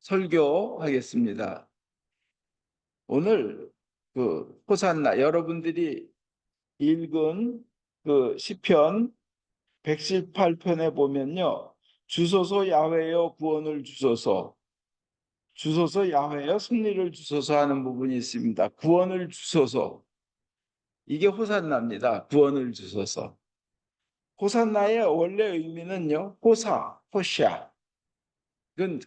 설교하겠습니다. 오늘 호산나 여러분들이 읽은 시편 118편에 보면요. 주소서 야훼여 구원을 주소서, 주소서 야훼여 승리를 주소서 하는 부분이 있습니다. 구원을 주소서. 이게 호산나입니다. 구원을 주소서. 호산나의 원래 의미는요. 호샤. 이건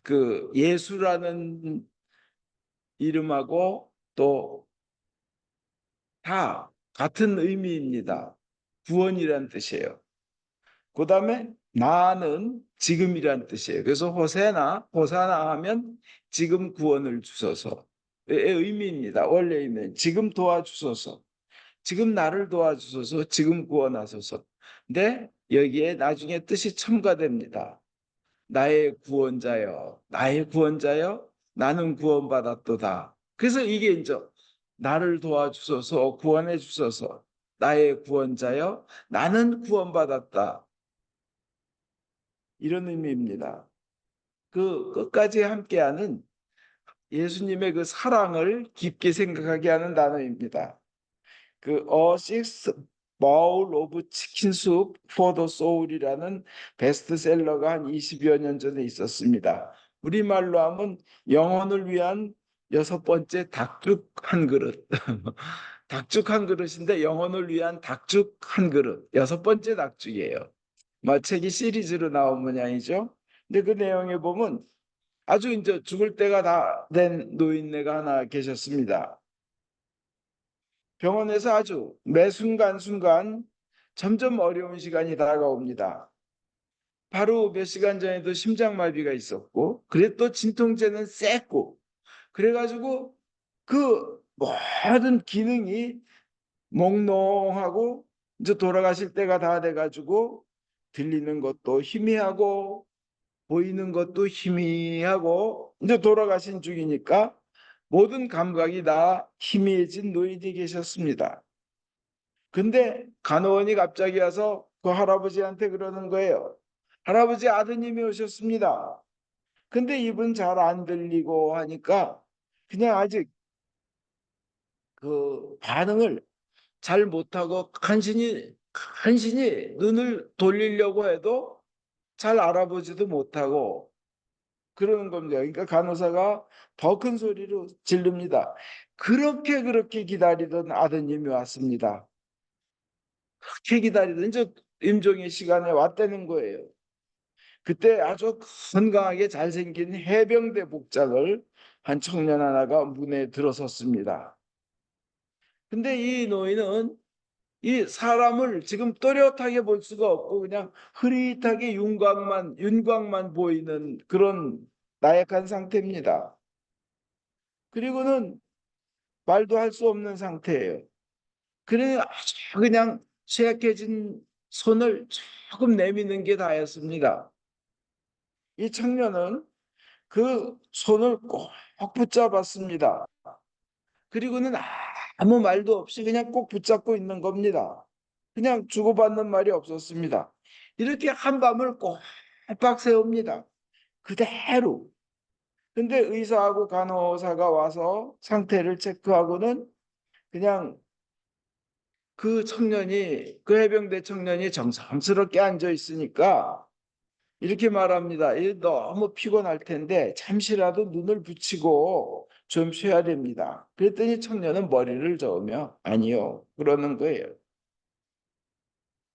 예수라는 이름하고 또 다 같은 의미입니다. 구원이란 뜻이에요. 그 다음에 나는 지금이란 뜻이에요. 그래서 호사나 하면 지금 구원을 주소서의 의미입니다. 원래 의미는 지금 도와주소서, 지금 나를 도와주소서, 지금 구원하소서. 근데 여기에 나중에 뜻이 첨가됩니다. 나의 구원자여, 나의 구원자여, 나는 구원받았도다. 그래서 이게 이제 나를 도와주소서, 구원해 주소서, 나의 구원자여, 나는 구원받았다. 이런 의미입니다. 그 끝까지 함께하는 예수님의 그 사랑을 깊게 생각하게 하는 단어입니다. A Six Bowl of Chicken Soup for the Soul이라는 베스트셀러가 한 20여 년 전에 있었습니다. 우리말로 하면 영혼을 위한 6번째 닭죽 한 그릇. 닭죽 한 그릇인데 영혼을 위한 닭죽 한 그릇. 6번째 닭죽이에요. 책이 시리즈로 나온 모양이죠. 근데 그 내용에 보면 아주 이제 죽을 때가 다 된 노인네가 하나 계셨습니다. 병원에서 아주 매 순간순간 점점 어려운 시간이 다가옵니다. 바로 몇 시간 전에도 심장마비가 있었고, 그래 또 진통제는 셌고, 그래가지고 그 모든 기능이 몽롱하고 이제 돌아가실 때가 다 돼가지고 들리는 것도 희미하고 보이는 것도 희미하고 이제 돌아가신 중이니까 모든 감각이 다 희미해진 노인이 계셨습니다. 근데 간호원이 갑자기 와서 그 할아버지한테 그러는 거예요. 할아버지 아드님이 오셨습니다. 근데 입은 잘 안 들리고 하니까 그냥 아직 그 반응을 잘 못하고 간신히 눈을 돌리려고 해도 잘 알아보지도 못하고 그러는 겁니다. 그러니까 간호사가 더 큰 소리로 지릅니다. 그렇게 기다리던 아드님이 왔습니다. 그렇게 기다리던 이제 임종의 시간에 왔다는 거예요. 그때 아주 건강하게 잘생긴 해병대 복장을 한 청년 하나가 문에 들어섰습니다. 근데 이 노인은 이 사람을 지금 또렷하게 볼 수가 없고 그냥 흐릿하게 윤곽만 보이는 그런 나약한 상태입니다. 그리고는 말도 할 수 없는 상태예요. 그래 아주 그냥 쇠약해진 손을 조금 내미는 게 다였습니다. 이 청년은 그 손을 꼭 붙잡았습니다. 그리고는 아무 말도 없이 그냥 꼭 붙잡고 있는 겁니다. 그냥 주고받는 말이 없었습니다. 이렇게 한밤을 꼬박 세웁니다. 그대로. 근데 의사하고 간호사가 와서 상태를 체크하고는 그냥 그 해병대 청년이 정성스럽게 앉아 있으니까 이렇게 말합니다. 너무 피곤할 텐데 잠시라도 눈을 붙이고 좀 쉬어야 됩니다. 그랬더니 청년은 머리를 저으며 아니요. 그러는 거예요.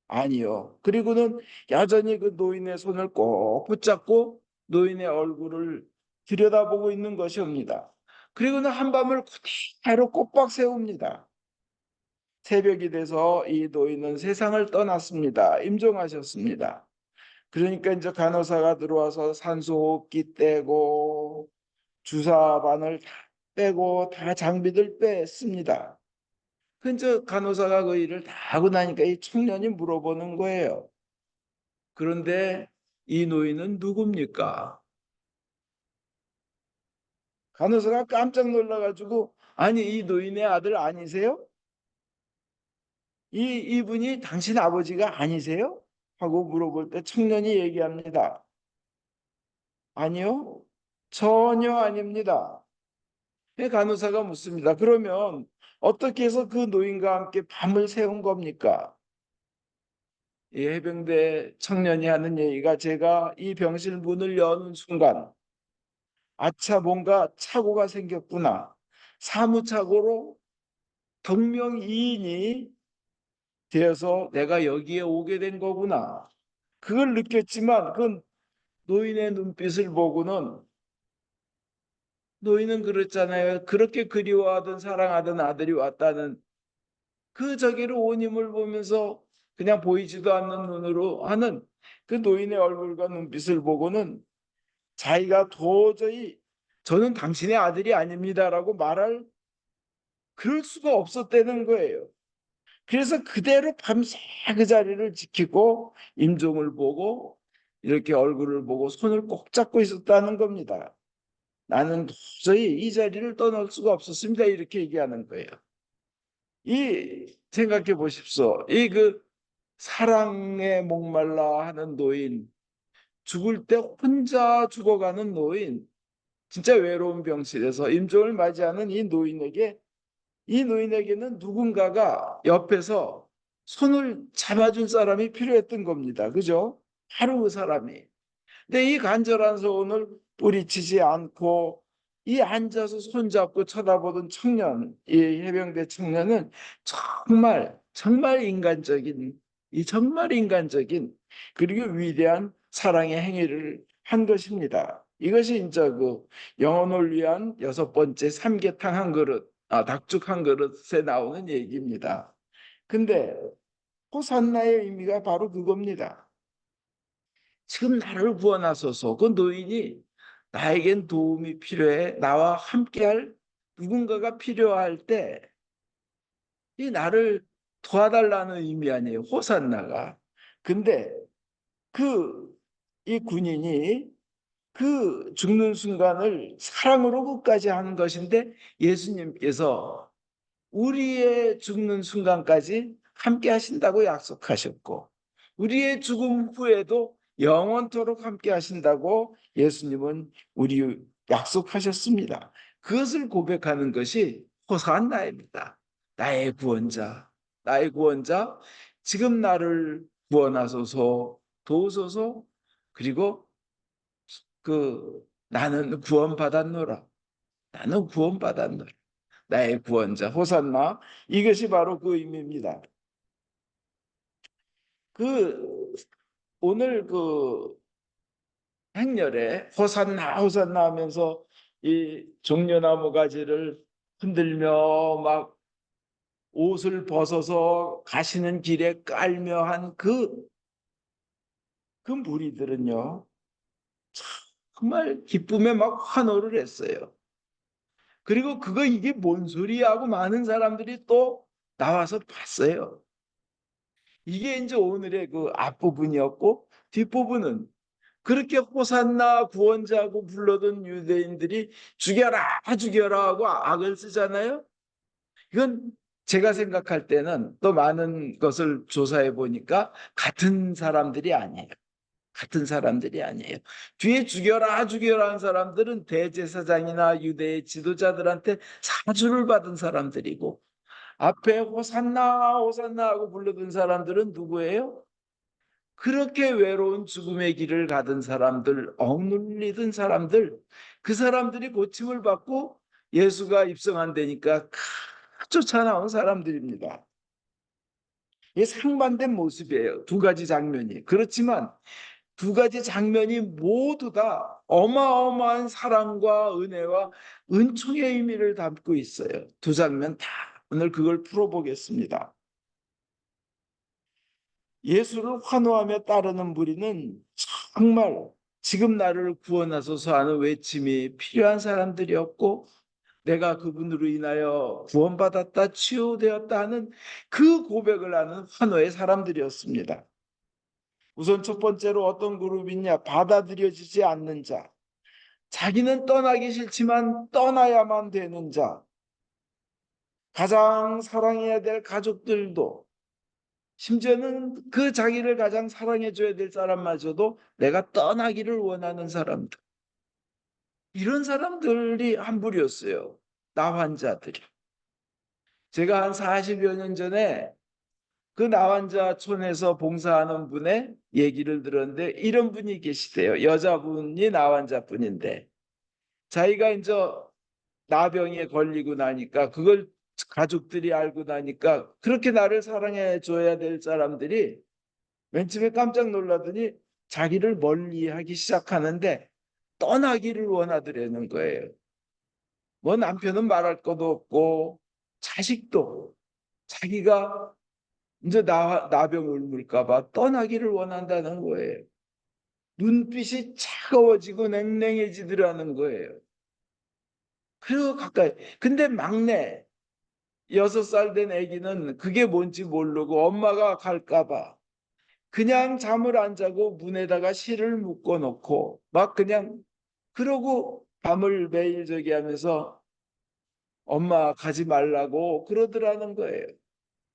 아니요. 그리고는 여전히 그 노인의 손을 꼭 붙잡고 노인의 얼굴을 들여다보고 있는 것이옵니다. 그리고는 한밤을 그대로 꼬박 세웁니다. 새벽이 돼서 이 노인은 세상을 떠났습니다. 임종하셨습니다. 그러니까 이제 간호사가 들어와서 산소호흡기 떼고 주사바늘 다 빼고 다 장비들 뺐습니다. 근데 간호사가 그 일을 다 하고 나니까 이 청년이 물어보는 거예요. 그런데 이 노인은 누굽니까? 간호사가 깜짝 놀라가지고 아니 이 노인의 아들 아니세요? 이분이 당신 아버지가 아니세요? 하고 물어볼 때 청년이 얘기합니다. 아니요. 전혀 아닙니다. 간호사가 묻습니다. 그러면 어떻게 해서 그 노인과 함께 밤을 새운 겁니까? 이 해병대 청년이 하는 얘기가 제가 이 병실 문을 여는 순간 아차 뭔가 착오가 생겼구나. 사무착오로 동명이인이 되어서 내가 여기에 오게 된 거구나. 그걸 느꼈지만 그 노인의 눈빛을 보고는 노인은 그랬잖아요. 그렇게 그리워하던 사랑하던 아들이 왔다는 그 저기를 온 힘을 보면서 그냥 보이지도 않는 눈으로 하는 그 노인의 얼굴과 눈빛을 보고는 자기가 도저히 저는 당신의 아들이 아닙니다라고 말할 그럴 수가 없었다는 거예요. 그래서 그대로 밤새 그 자리를 지키고 임종을 보고 이렇게 얼굴을 보고 손을 꼭 잡고 있었다는 겁니다. 나는 도저히 이 자리를 떠날 수가 없었습니다. 이렇게 얘기하는 거예요. 이 생각해 보십시오. 이 그 사랑에 목말라 하는 노인, 죽을 때 혼자 죽어가는 노인, 진짜 외로운 병실에서 임종을 맞이하는 이 노인에게는 누군가가 옆에서 손을 잡아줄 사람이 필요했던 겁니다. 그죠? 바로 그 사람이. 근데 이 간절한 소원을 뿌리치지 않고 이 앉아서 손잡고 쳐다보던 청년, 이 해병대 청년은 정말 인간적인, 이 정말 인간적인 그리고 위대한 사랑의 행위를 한 것입니다. 이것이 이제 그 영혼을 위한 여섯 번째 삼계탕 한 그릇, 닭죽 한 그릇에 나오는 얘기입니다. 근데 호산나의 의미가 바로 그겁니다. 지금 나를 구원하소서. 그 노인이 나에겐 도움이 필요해. 나와 함께할 누군가가 필요할 때 이 나를 도와달라는 의미 아니에요. 호산나가. 근데 그 이 군인이 그 죽는 순간을 사랑으로 끝까지 하는 것인데 예수님께서 우리의 죽는 순간까지 함께 하신다고 약속하셨고 우리의 죽음 후에도 영원토록 함께 하신다고 예수님은 우리 약속하셨습니다. 그것을 고백하는 것이 호산나입니다. 나의 구원자, 나의 구원자, 지금 나를 구원하소서, 도우소서, 그리고 나는 구원받았노라. 나는 구원받았노라. 나의 구원자 호산나 이것이 바로 그 의미입니다. 그 오늘 그 행렬에 호산나 호산나 하면서 이 종려나무 가지를 흔들며 막 옷을 벗어서 가시는 길에 깔며 한 그 무리들은요 정말 기쁨에 막 환호를 했어요. 그리고 그거 이게 뭔 소리야 하고 많은 사람들이 또 나와서 봤어요. 이게 이제 오늘의 그 앞부분이었고 뒷부분은 그렇게 호산나 구원자고 불러던 유대인들이 죽여라 죽여라 하고 악을 쓰잖아요. 이건 제가 생각할 때는 또 많은 것을 조사해 보니까 같은 사람들이 아니에요. 같은 사람들이 아니에요. 뒤에 죽여라 죽여라 한 사람들은 대제사장이나 유대의 지도자들한테 사주를 받은 사람들이고 앞에 호산나 호산나 하고 불러던 사람들은 누구예요? 그렇게 외로운 죽음의 길을 가던 사람들, 억눌리던 사람들, 그 사람들이 고침을 받고 예수가 입성한다니까 쫓아나온 사람들입니다. 이게 상반된 모습이에요. 두 가지 장면이. 그렇지만 두 가지 장면이 모두 다 어마어마한 사랑과 은혜와 은총의 의미를 담고 있어요. 두 장면 다 오늘 그걸 풀어보겠습니다. 예수를 환호하며 따르는 무리는 정말 지금 나를 구원하소서 하는 외침이 필요한 사람들이었고 내가 그분으로 인하여 구원받았다 치유되었다 하는 그 고백을 하는 환호의 사람들이었습니다. 우선 첫 번째로 어떤 그룹이냐 받아들여지지 않는 자 자기는 떠나기 싫지만 떠나야만 되는 자 가장 사랑해야 될 가족들도 심지어는 그 자기를 가장 사랑해줘야 될 사람마저도 내가 떠나기를 원하는 사람들. 이런 사람들이 한 부류였어요. 나 환자들이. 제가 한 40여 년 전에 그 나환자촌에서 봉사하는 분의 얘기를 들었는데 이런 분이 계시대요. 여자분이 나환자분인데 자기가 이제 나병에 걸리고 나니까 그걸 가족들이 알고 나니까 그렇게 나를 사랑해 줘야 될 사람들이 맨 처음에 깜짝 놀라더니 자기를 멀리하기 시작하는데 떠나기를 원하더라는 거예요. 뭐 남편은 말할 것도 없고 자식도 자기가 이제 나병을 물까 봐 떠나기를 원한다는 거예요. 눈빛이 차가워지고 냉랭해지더라는 거예요. 그리고 가까이. 근데 막내 6살 된 아기는 그게 뭔지 모르고 엄마가 갈까 봐 그냥 잠을 안 자고 문에다가 실을 묶어 놓고 막 그냥 그러고 밤을 매일 저기 하면서 엄마 가지 말라고 그러더라는 거예요.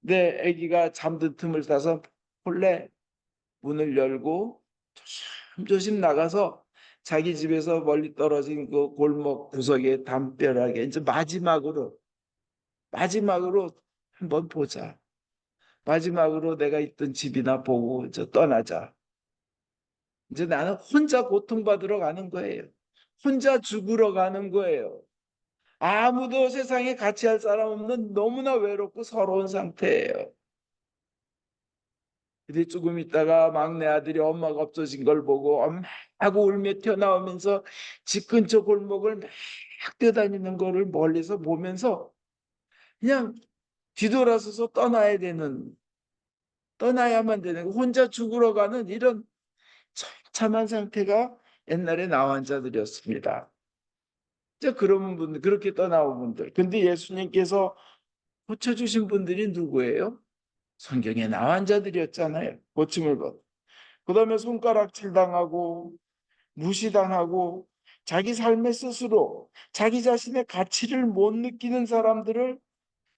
내 아기가 잠든 틈을 타서 몰래 문을 열고 조심조심 나가서 자기 집에서 멀리 떨어진 그 골목 구석에 담벼락에 이제 마지막으로 한번 보자. 마지막으로 내가 있던 집이나 보고 이제 떠나자. 이제 나는 혼자 고통받으러 가는 거예요. 혼자 죽으러 가는 거예요. 아무도 세상에 같이 할 사람 없는 너무나 외롭고 서러운 상태예요. 근데 조금 있다가 막내 아들이 엄마가 없어진 걸 보고 엄마 하고 울며 튀어나오면서 집 근처 골목을 막 뛰어다니는 거를 멀리서 보면서 그냥 뒤돌아서서 떠나야만 되는 혼자 죽으러 가는 이런 처참한 상태가 옛날에 나환자들이었습니다. 이제 그런 분들 그렇게 떠나온 분들. 근데 예수님께서 고쳐주신 분들이 누구예요? 성경에 나환자들이었잖아요. 고침을 받고. 그다음에 손가락질 당하고 무시당하고 자기 삶의 스스로 자기 자신의 가치를 못 느끼는 사람들을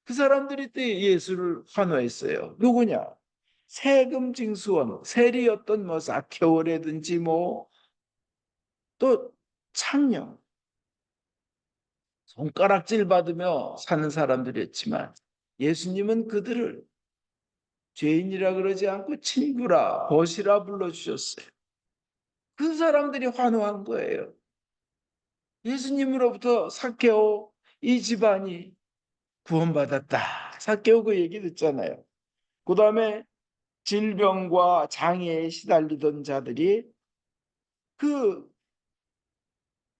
그 사람들이 때 예수를 환호했어요. 누구냐? 세금 징수원, 세리였던 뭐 사케오라든지 뭐 또 창녀, 손가락질 받으며 사는 사람들이었지만 예수님은 그들을 죄인이라 그러지 않고 친구라, 벗이라 불러주셨어요. 그 사람들이 환호한 거예요. 예수님으로부터 삭개오 이 집안이 구원받았다. 삭개오 그 얘기 듣잖아요. 그 다음에 질병과 장애에 시달리던 자들이 그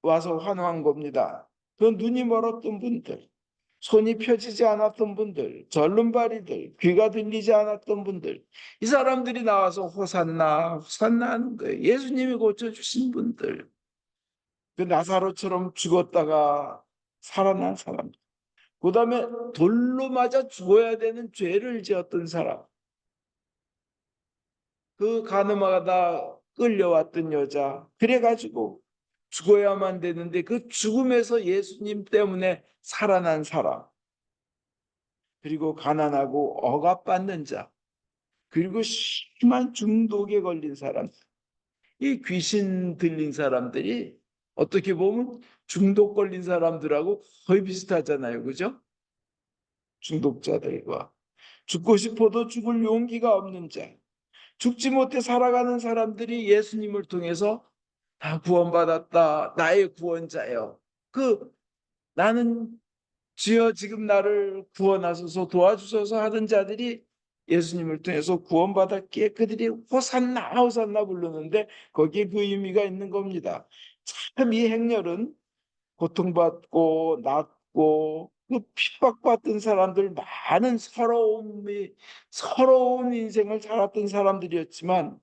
와서 환호한 겁니다. 그 눈이 멀었던 분들, 손이 펴지지 않았던 분들, 절름발이들, 귀가 들리지 않았던 분들, 이 사람들이 나와서 호산나, 호산나 하는 거예요. 예수님이 고쳐주신 분들, 그 나사로처럼 죽었다가 살아난 사람, 그 다음에 돌로 맞아 죽어야 되는 죄를 지었던 사람, 그 가늠하다 끌려왔던 여자, 그래가지고 죽어야만 되는데 그 죽음에서 예수님 때문에 살아난 사람, 그리고 가난하고 억압받는 자, 그리고 심한 중독에 걸린 사람, 이 귀신 들린 사람들이 어떻게 보면 중독 걸린 사람들하고 거의 비슷하잖아요. 그죠? 중독자들과 죽고 싶어도 죽을 용기가 없는 자, 죽지 못해 살아가는 사람들이 예수님을 통해서 다 구원받았다. 나의 구원자요. 그 나는 주여 지금 나를 구원하소서 도와주소서 하던 자들이 예수님을 통해서 구원받았기에 그들이 호산나 호산나 부르는데 거기에 그 의미가 있는 겁니다. 참 이 행렬은 고통받고 낫고 그 핍박받던 사람들 많은 서러운 인생을 살았던 사람들이었지만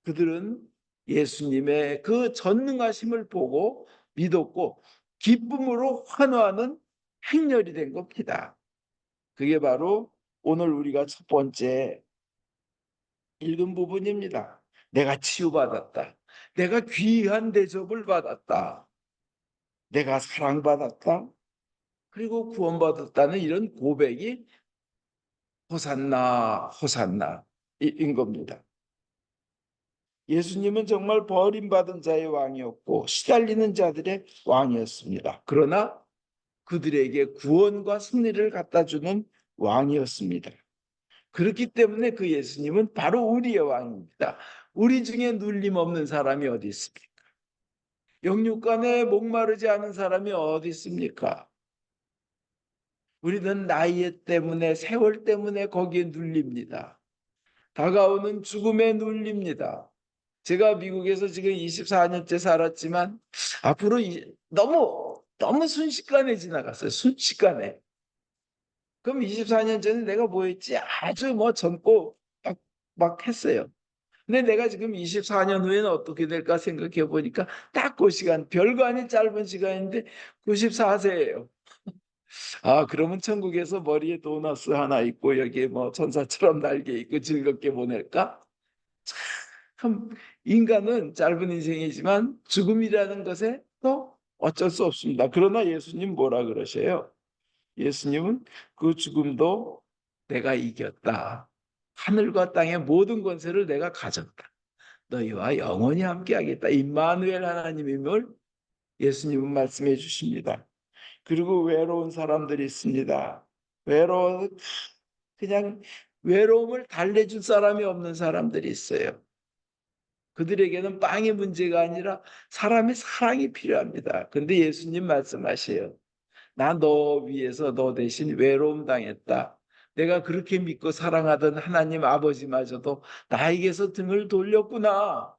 그들은 예수님의 그 전능하심을 보고 믿었고 기쁨으로 환호하는 행렬이 된 겁니다. 그게 바로 오늘 우리가 첫 번째 읽은 부분입니다. 내가 치유받았다. 내가 귀한 대접을 받았다. 내가 사랑받았다. 그리고 구원받았다는 이런 고백이 호산나, 호산나 인 겁니다. 예수님은 정말 버림받은 자의 왕이었고 시달리는 자들의 왕이었습니다. 그러나 그들에게 구원과 승리를 갖다 주는 왕이었습니다. 그렇기 때문에 그 예수님은 바로 우리의 왕입니다. 우리 중에 눌림 없는 사람이 어디 있습니까? 영육간에 목마르지 않은 사람이 어디 있습니까? 우리는 나이 때문에, 세월 때문에 거기에 눌립니다. 다가오는 죽음에 눌립니다. 제가 미국에서 지금 24년째 살았지만 앞으로 너무 순식간에 지나갔어요. 순식간에. 그럼 24년 전에 내가 뭐 했지? 아주 뭐 젊고 막 했어요. 근데 내가 지금 24년 후에는 어떻게 될까 생각해 보니까 딱 그 시간, 별거 아닌 짧은 시간인데 94세예요. 아, 그러면 천국에서 머리에 도너스 하나 있고 여기에 뭐 천사처럼 날개 있고 즐겁게 보낼까? 참, 인간은 짧은 인생이지만 죽음이라는 것에 또 어쩔 수 없습니다. 그러나 예수님 뭐라 그러셔요? 예수님은 그 죽음도 내가 이겼다. 하늘과 땅의 모든 권세를 내가 가졌다. 너희와 영원히 함께하겠다. 임마누엘 하나님임을 예수님은 말씀해 주십니다. 그리고 외로운 사람들이 있습니다. 외로워 그냥 외로움을 달래줄 사람이 없는 사람들이 있어요. 그들에게는 빵이 문제가 아니라 사람의 사랑이 필요합니다. 근데 예수님 말씀하세요. 나 너 위해서 너 대신 외로움 당했다. 내가 그렇게 믿고 사랑하던 하나님 아버지마저도 나에게서 등을 돌렸구나.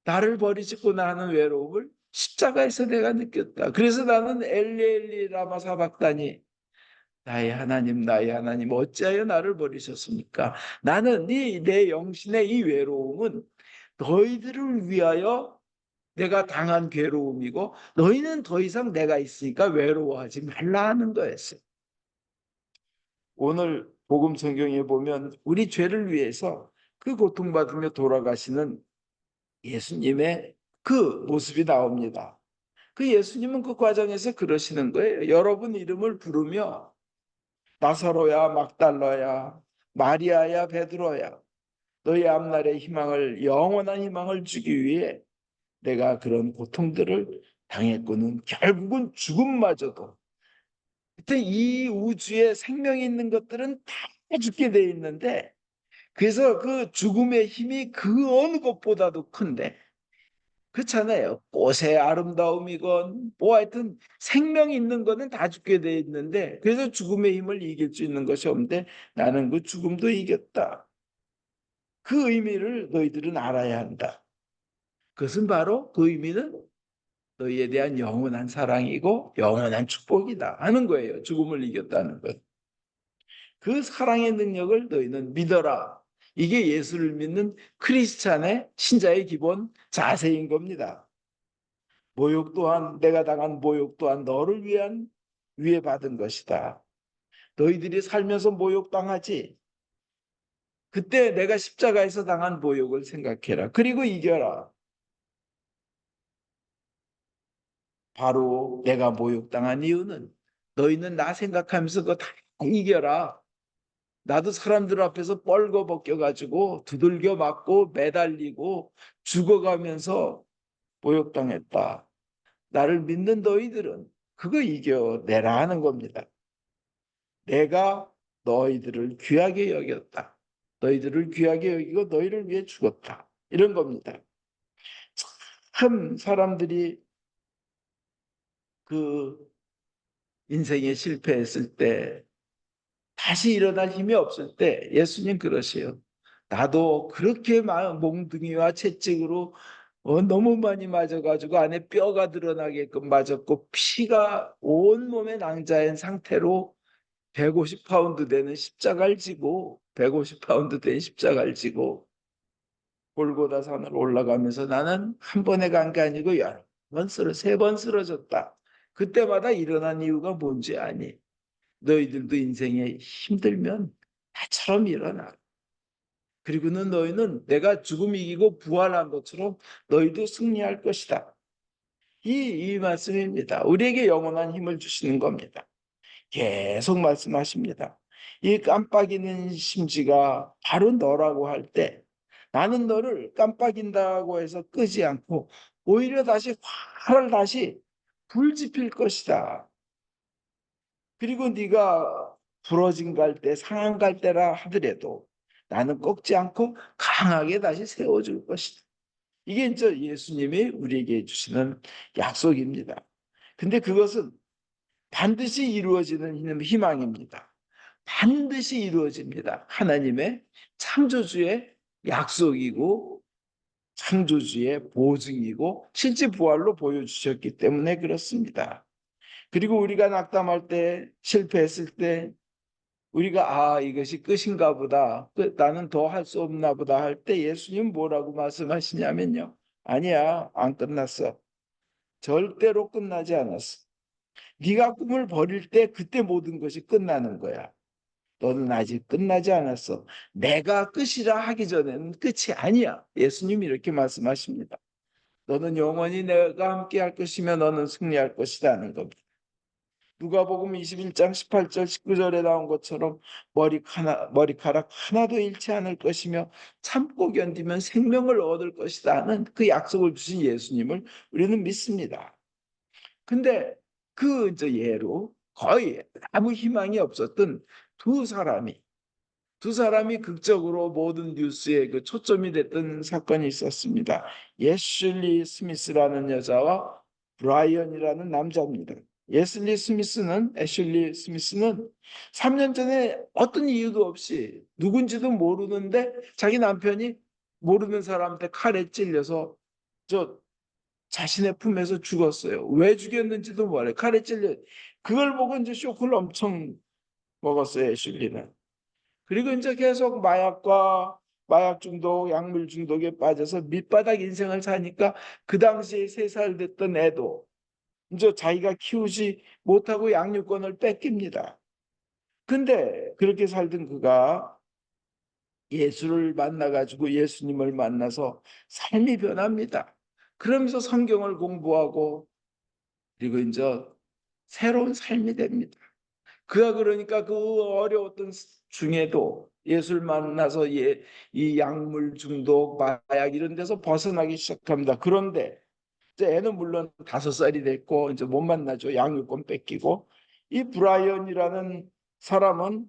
나를 버리셨구나 하는 외로움을 십자가에서 내가 느꼈다. 그래서 나는 엘리 엘리 라마 사박다니 나의 하나님 어찌하여 나를 버리셨습니까? 나는 내 영신의 이 외로움은 너희들을 위하여 내가 당한 괴로움이고 너희는 더 이상 내가 있으니까 외로워하지 말라 하는 거였어요. 오늘 복음 성경에 보면 우리 죄를 위해서 그 고통받으며 돌아가시는 예수님의 그 모습이 나옵니다. 그 예수님은 그 과정에서 그러시는 거예요. 여러분 이름을 부르며 나사로야 막달라야 마리아야 베드로야 너희 앞날의 희망을 영원한 희망을 주기 위해 내가 그런 고통들을 당했고는 결국은 죽음마저도 그때 이 우주에 생명이 있는 것들은 다 죽게 돼 있는데 그래서 그 죽음의 힘이 그 어느 것보다도 큰데 그렇잖아요. 꽃의 아름다움이건 뭐 하여튼 생명이 있는 거는 다 죽게 돼 있는데 그래서 죽음의 힘을 이길 수 있는 것이 없는데 나는 그 죽음도 이겼다. 그 의미를 너희들은 알아야 한다. 그것은 바로 그 의미는 너희에 대한 영원한 사랑이고 영원한 축복이다 하는 거예요. 죽음을 이겼다는 것. 그 사랑의 능력을 너희는 믿어라. 이게 예수를 믿는 크리스찬의 신자의 기본 자세인 겁니다. 모욕 또한 내가 당한 모욕 또한 너를 위해 받은 것이다. 너희들이 살면서 모욕당하지. 그때 내가 십자가에서 당한 모욕을 생각해라. 그리고 이겨라. 바로 내가 모욕당한 이유는 너희는 나 생각하면서 그거 다 이겨라. 나도 사람들 앞에서 뻘거벗겨가지고 두들겨 맞고 매달리고 죽어가면서 모욕당했다. 나를 믿는 너희들은 그거 이겨내라 하는 겁니다. 내가 너희들을 귀하게 여겼다. 너희들을 귀하게 여기고 너희를 위해 죽었다. 이런 겁니다. 참 사람들이 그 인생에 실패했을 때 다시 일어날 힘이 없을 때 예수님 그러세요. 나도 그렇게 몽둥이와 채찍으로 너무 많이 맞아가지고 안에 뼈가 드러나게끔 맞았고 피가 온몸에 낭자한 상태로 150파운드 되는 십자가를 지고 150파운드 된 십자가를 지고 골고다 산을 올라가면서 나는 한 번에 간 게 아니고 여러 번 세 번 쓰러졌다. 그때마다 일어난 이유가 뭔지 아니? 너희들도 인생에 힘들면 나처럼 일어나. 그리고는 너희는 내가 죽음 이기고 부활한 것처럼 너희도 승리할 것이다. 이 말씀입니다. 우리에게 영원한 힘을 주시는 겁니다. 계속 말씀하십니다. 이 깜빡이는 심지가 바로 너라고 할 때 나는 너를 깜빡인다고 해서 끄지 않고 오히려 다시 화를 다시 불지필 것이다. 그리고 네가 부러진 갈대, 상한 갈대라 하더라도 나는 꺾지 않고 강하게 다시 세워줄 것이다. 이게 이제 예수님이 우리에게 해주시는 약속입니다. 근데 그것은 반드시 이루어지는 희망입니다. 반드시 이루어집니다. 하나님의 창조주의 약속이고 창조주의 보증이고 실제 부활로 보여주셨기 때문에 그렇습니다. 그리고 우리가 낙담할 때, 실패했을 때, 우리가 이것이 끝인가 보다, 나는 더 할 수 없나 보다 할 때 예수님 뭐라고 말씀하시냐면요. 아니야, 안 끝났어. 절대로 끝나지 않았어. 네가 꿈을 버릴 때 그때 모든 것이 끝나는 거야. 너는 아직 끝나지 않았어. 내가 끝이라 하기 전에는 끝이 아니야. 예수님이 이렇게 말씀하십니다. 너는 영원히 내가 함께 할 것이며 너는 승리할 것이라는 겁니다. 누가복음 21장 18절 19절에 나온 것처럼 머리카락 하나도 잃지 않을 것이며 참고 견디면 생명을 얻을 것이다 하는 그 약속을 주신 예수님을 우리는 믿습니다. 근데 그 이제 예로 거의 아무 희망이 없었던 두 사람이 극적으로 모든 뉴스에 그 초점이 됐던 사건이 있었습니다. 예슐리 스미스라는 여자와 브라이언이라는 남자입니다. 애슐리 스미스는 3년 전에 어떤 이유도 없이 누군지도 모르는데 자기 남편이 모르는 사람한테 칼에 찔려서 저 자신의 품에서 죽었어요. 왜 죽였는지도 몰라요. 칼에 찔려. 그걸 보고 이제 쇼크를 엄청 먹었어요, 애슐리는. 그리고 이제 계속 마약 중독, 약물 중독에 빠져서 밑바닥 인생을 사니까 그 당시에 3살 됐던 애도 이제 자기가 키우지 못하고 양육권을 뺏깁니다. 근데 그렇게 살던 그가 예수를 만나가지고 예수님을 만나서 삶이 변합니다. 그러면서 성경을 공부하고 그리고 이제 새로운 삶이 됩니다. 그가 그러니까 그 어려웠던 중에도 예수를 만나서 이 약물 중독, 마약 이런 데서 벗어나기 시작합니다. 그런데 이제 애는 물론 5살이 됐고 이제 못 만나죠. 양육권 뺏기고 이 브라이언이라는 사람은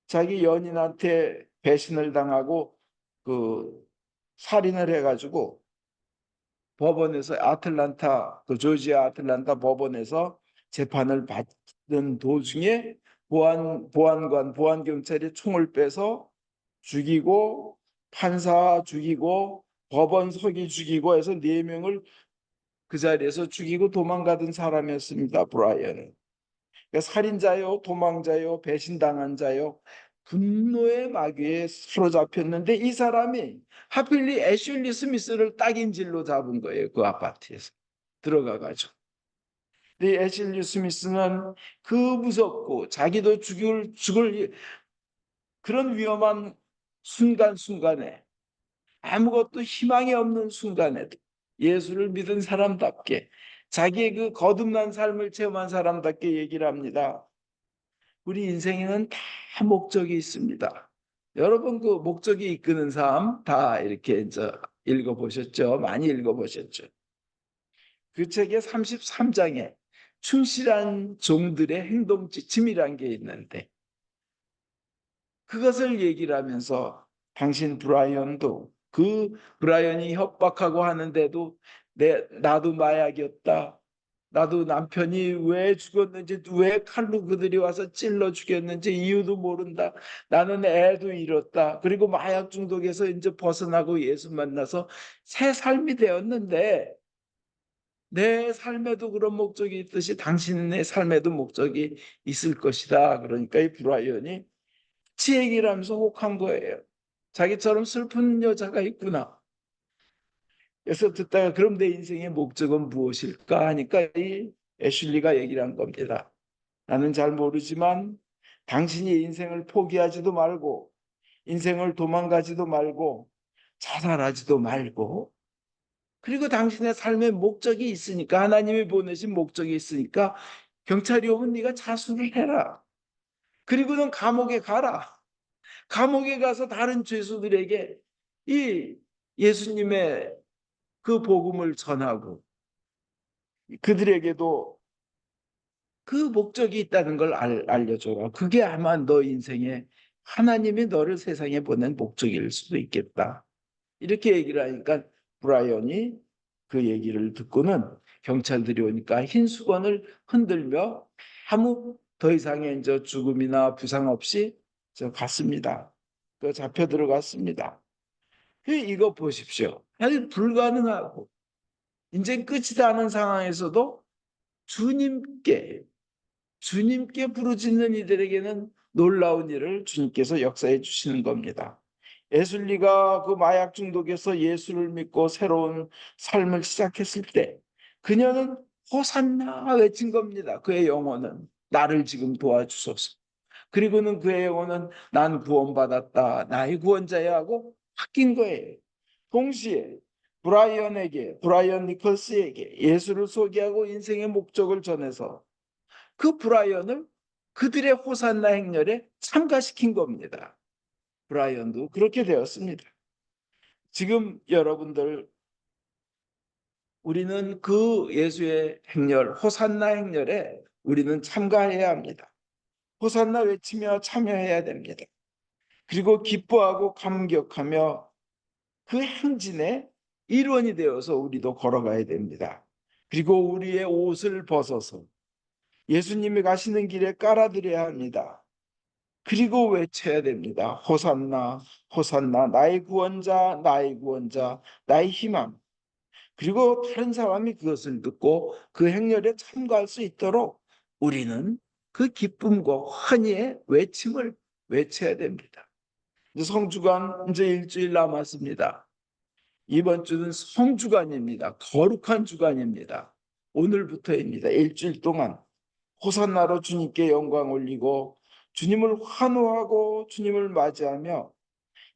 자기 연인한테 배신을 당하고 그 살인을 해가지고 법원에서 그 조지아 아틀란타 법원에서 재판을 받는 도중에 보안 경찰이 총을 빼서 죽이고 판사 죽이고 법원 서기 죽이고 해서 4명을 그 자리에서 죽이고 도망가던 사람이었습니다. 브라이언은. 그러니까 살인자요, 도망자요, 배신당한 자요, 분노의 마귀에 사로잡혔는데 이 사람이 하필 이 애슐리 스미스를 딱인질로 잡은 거예요. 그 아파트에서 들어가가지고. 근데 애슐리 스미스는 그 무섭고 자기도 죽을 그런 위험한 순간순간에 아무것도 희망이 없는 순간에도 예수를 믿은 사람답게 자기의 그 거듭난 삶을 체험한 사람답게 얘기를 합니다. 우리 인생에는 다 목적이 있습니다. 여러분 그 목적이 이끄는 삶 다 이렇게 이제 읽어보셨죠? 많이 읽어보셨죠? 그 책의 33장에 충실한 종들의 행동 지침이란 게 있는데 그것을 얘기를 하면서 당신 브라이언도 그 브라이언이 협박하고 하는데도 나도 마약이었다. 나도 남편이 왜 죽었는지 왜 칼로 그들이 와서 찔러 죽였는지 이유도 모른다. 나는 애도 잃었다. 그리고 마약 중독에서 이제 벗어나고 예수 만나서 새 삶이 되었는데 내 삶에도 그런 목적이 있듯이 당신의 삶에도 목적이 있을 것이다. 그러니까 이 브라이언이 치 얘기를 하면서 혹한 거예요. 자기처럼 슬픈 여자가 있구나. 그래서 듣다가 그럼 내 인생의 목적은 무엇일까 하니까 이 애슐리가 얘기를 한 겁니다. 나는 잘 모르지만 당신이 인생을 포기하지도 말고 인생을 도망가지도 말고 자살하지도 말고 그리고 당신의 삶의 목적이 있으니까 하나님이 보내신 목적이 있으니까 경찰이 오면 네가 자수를 해라. 그리고는 감옥에 가라. 감옥에 가서 다른 죄수들에게 이 예수님의 그 복음을 전하고 그들에게도 그 목적이 있다는 걸 알려줘라. 그게 아마 너 인생에 하나님이 너를 세상에 보낸 목적일 수도 있겠다. 이렇게 얘기를 하니까 브라이언이 그 얘기를 듣고는 경찰들이 오니까 흰 수건을 흔들며 아무 더 이상의 이제 죽음이나 부상 없이 저 갔습니다. 그 잡혀 들어갔습니다. 이거 보십시오. 아니 불가능하고 이제 끝이다 하는 상황에서도 주님께 주님께 부르짖는 이들에게는 놀라운 일을 주님께서 역사해 주시는 겁니다. 에슬리가 그 마약 중독에서 예수를 믿고 새로운 삶을 시작했을 때 그녀는 호산나 외친 겁니다. 그의 영혼은 나를 지금 도와주소서. 그리고는 그의 영혼은 난 구원받았다. 나의 구원자야 하고 바뀐 거예요. 동시에 브라이언 니콜스에게 예수를 소개하고 인생의 목적을 전해서 그 브라이언을 그들의 호산나 행렬에 참가시킨 겁니다. 브라이언도 그렇게 되었습니다. 지금 여러분들 우리는 그 예수의 행렬, 호산나 행렬에 우리는 참가해야 합니다. 호산나 외치며 참여해야 됩니다. 그리고 기뻐하고 감격하며 그 행진의 일원이 되어서 우리도 걸어가야 됩니다. 그리고 우리의 옷을 벗어서 예수님이 가시는 길에 깔아드려야 합니다. 그리고 외쳐야 됩니다. 호산나, 호산나, 나의 구원자, 나의 구원자, 나의 희망. 그리고 다른 사람이 그것을 듣고 그 행렬에 참가할 수 있도록 우리는 그 기쁨과 환희의 외침을 외쳐야 됩니다. 성주간 이제 일주일 남았습니다. 이번 주는 성주간입니다. 거룩한 주간입니다. 오늘부터입니다. 일주일 동안 호산나로 주님께 영광 올리고 주님을 환호하고 주님을 맞이하며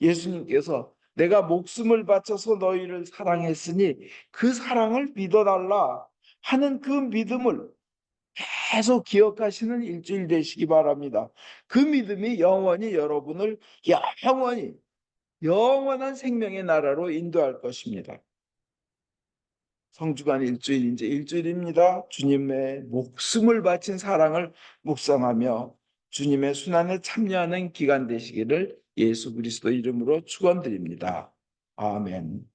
예수님께서 내가 목숨을 바쳐서 너희를 사랑했으니 그 사랑을 믿어달라 하는 그 믿음을 계속 기억하시는 일주일 되시기 바랍니다. 그 믿음이 영원히 여러분을 영원히 영원한 생명의 나라로 인도할 것입니다. 성주간 일주일 이제 일주일입니다. 주님의 목숨을 바친 사랑을 묵상하며 주님의 순환에 참여하는 기간 되시기를 예수 그리스도 이름으로 축원드립니다. 아멘.